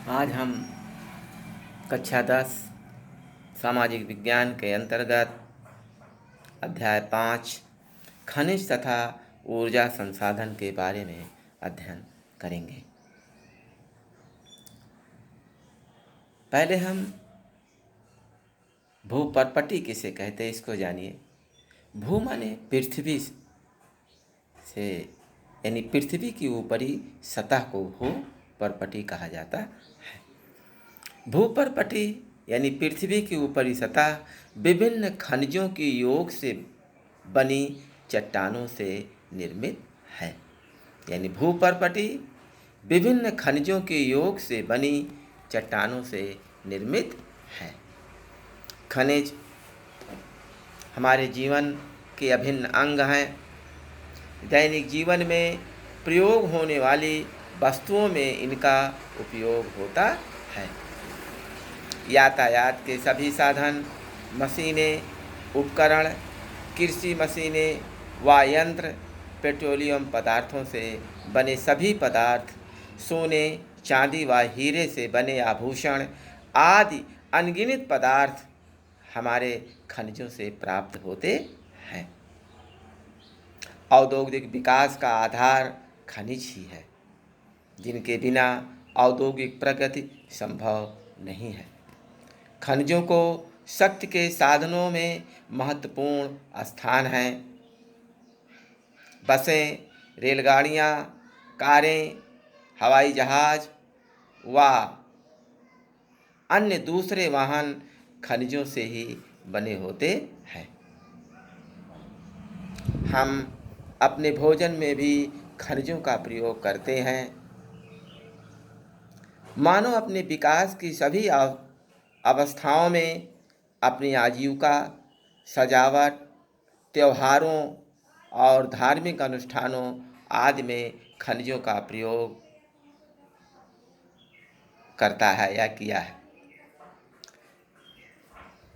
आज हम कक्षा 10 सामाजिक विज्ञान के अंतर्गत अध्याय 5 खनिज तथा ऊर्जा संसाधन के बारे में अध्ययन करेंगे। पहले हम भूपर्पटी किसे कहते हैं इसको जानिए। भू माने पृथ्वी से यानी पृथ्वी की ऊपरी सतह को भूपर्पटी कहा जाता है। भूपर्पटी यानी पृथ्वी की ऊपरी सतह विभिन्न खनिजों के योग से बनी चट्टानों से निर्मित है। यानी भूपर्पटी विभिन्न खनिजों के योग से बनी चट्टानों से निर्मित है। खनिज हमारे जीवन के अभिन्न अंग हैं। दैनिक जीवन में प्रयोग होने वाली वस्तुओं में इनका उपयोग होता है। यातायात के सभी साधन, मशीनें, उपकरण, कृषि मशीनें व यंत्र, पेट्रोलियम पदार्थों से बने सभी पदार्थ, सोने, चांदी व हीरे से बने आभूषण आदि अनगिनत पदार्थ हमारे खनिजों से प्राप्त होते हैं। औद्योगिक विकास का आधार खनिज ही है, जिनके बिना औद्योगिक प्रगति संभव नहीं है। खनिजों को शक्ति के साधनों में महत्वपूर्ण स्थान है। बसें, रेलगाड़ियाँ, कारें, हवाई जहाज व अन्य दूसरे वाहन खनिजों से ही बने होते हैं। हम अपने भोजन में भी खनिजों का प्रयोग करते हैं। मानव अपने विकास की सभी अवस्थाओं में अपनी आजीविका, सजावट, त्योहारों और धार्मिक अनुष्ठानों आदि में खनिजों का प्रयोग करता है या किया है।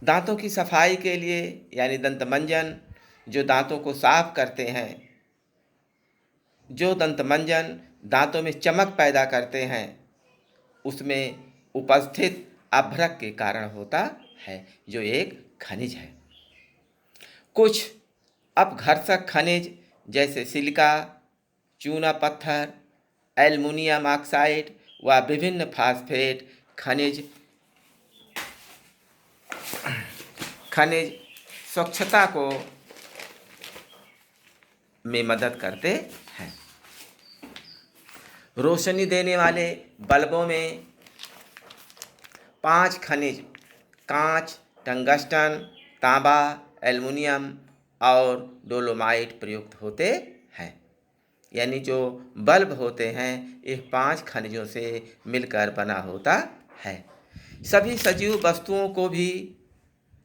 दांतों की सफाई के लिए यानी दंतमंजन, जो दांतों को साफ करते हैं, जो दंतमंजन दांतों में चमक पैदा करते हैं, उसमें उपस्थित अभ्रक के कारण होता है, जो एक खनिज है। कुछ अपघर्षक खनिज जैसे सिलिका, चूना पत्थर, एल्युमिनियम ऑक्साइड व विभिन्न फास्फेट खनिज स्वच्छता को में मदद करते हैं। रोशनी देने वाले बल्बों में 5 खनिज कांच, टंगस्टन, तांबा, एल्युमिनियम और डोलोमाइट प्रयुक्त होते हैं। यानी जो बल्ब होते हैं ये 5 खनिजों से मिलकर बना होता है। सभी सजीव वस्तुओं को भी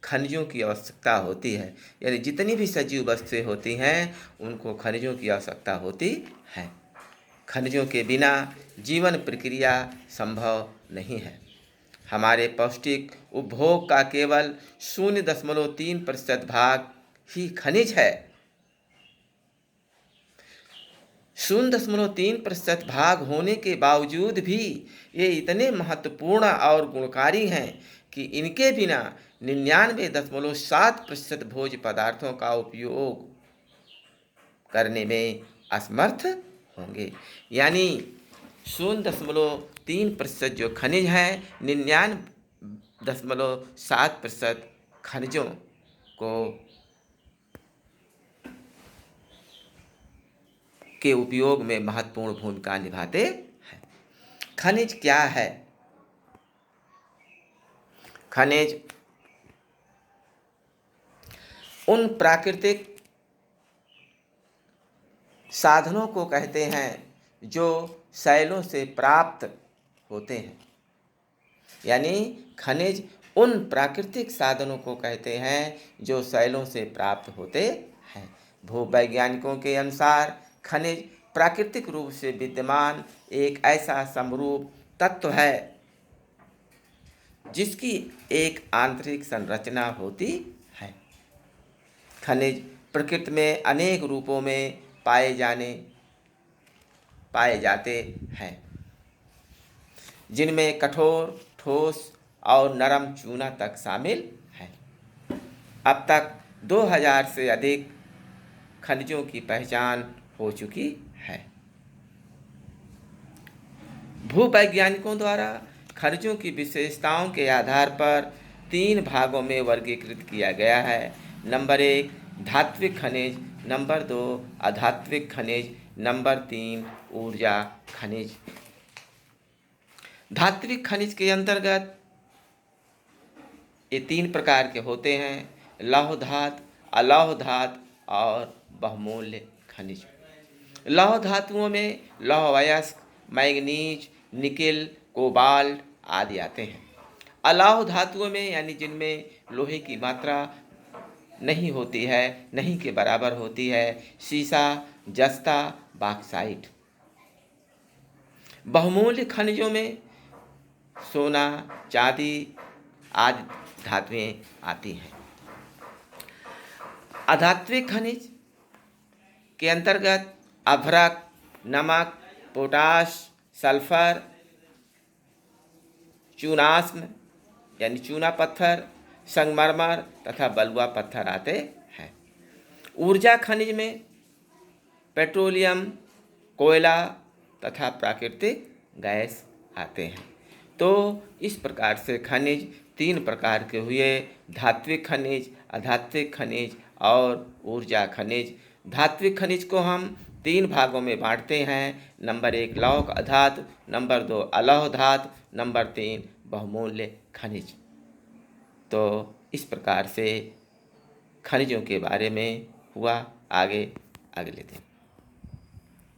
खनिजों की आवश्यकता होती है। यानी जितनी भी सजीव वस्तुएं होती हैं उनको खनिजों की आवश्यकता होती है। खनिजों के बिना जीवन प्रक्रिया संभव नहीं है। हमारे पौष्टिक उपभोग का केवल 0.3% भाग ही खनिज है। 0.3% भाग होने के बावजूद भी ये इतने महत्वपूर्ण और गुणकारी हैं कि इनके बिना 99.7% भोज्य पदार्थों का उपयोग करने में असमर्थ होंगे। यानी 0.3% जो खनिज हैं 99.7% खनिजों को के उपयोग में महत्वपूर्ण भूमिका निभाते हैं। खनिज क्या है? खनिज उन प्राकृतिक साधनों को कहते हैं जो शैलों से प्राप्त होते हैं। यानी खनिज उन प्राकृतिक साधनों को कहते हैं जो शैलों से प्राप्त होते हैं। भूवैज्ञानिकों के अनुसार खनिज प्राकृतिक रूप से विद्यमान एक ऐसा समरूप तत्व है जिसकी एक आंतरिक संरचना होती है। खनिज प्रकृति में अनेक रूपों में पाए जाते हैं। जिनमें कठोर, ठोस और नरम चूना तक शामिल है। अब तक 2000 से अधिक खनिजों की पहचान हो चुकी है। भूवैज्ञानिकों द्वारा खनिजों की विशेषताओं के आधार पर 3 भागों में वर्गीकृत किया गया है। नंबर 1 धात्विक खनिज, नंबर 2 अधात्विक खनिज, नंबर 3 ऊर्जा खनिज। धात्विक खनिज के अंतर्गत ये 3 प्रकार के होते हैं: लौह धातु, अलौह धातु और बहुमूल्य खनिज। लौह धातुओं में लौह अयस्क, मैंगनीज, निकेल, कोबाल्ट आदि आते हैं। अलौह धातुओं में यानी जिनमें लोहे की मात्रा नहीं होती है, नहीं के बराबर होती है, सीसा, जस्ता, बॉक्साइट। बहुमूल्य खनिजों में सोना, चांदी आदि धातुएं आती हैं। अधात्विक खनिज के अंतर्गत अभ्रक, नमक, पोटाश, सल्फर, चूनाश्म यानी चूना पत्थर, संगमरमर तथा बलुआ पत्थर आते हैं। ऊर्जा खनिज में पेट्रोलियम, कोयला तथा प्राकृतिक गैस आते हैं। तो इस प्रकार से खनिज 3 प्रकार के हुए: धात्विक खनिज, अधात्विक खनिज और ऊर्जा खनिज। धात्विक खनिज को हम 3 भागों में बांटते हैं। नंबर 1 लौह अधातु, नंबर 2 अलौह धातु, नंबर 3 बहुमूल्य खनिज। तो इस प्रकार से खनिजों के बारे में हुआ। आगे अगले दिन।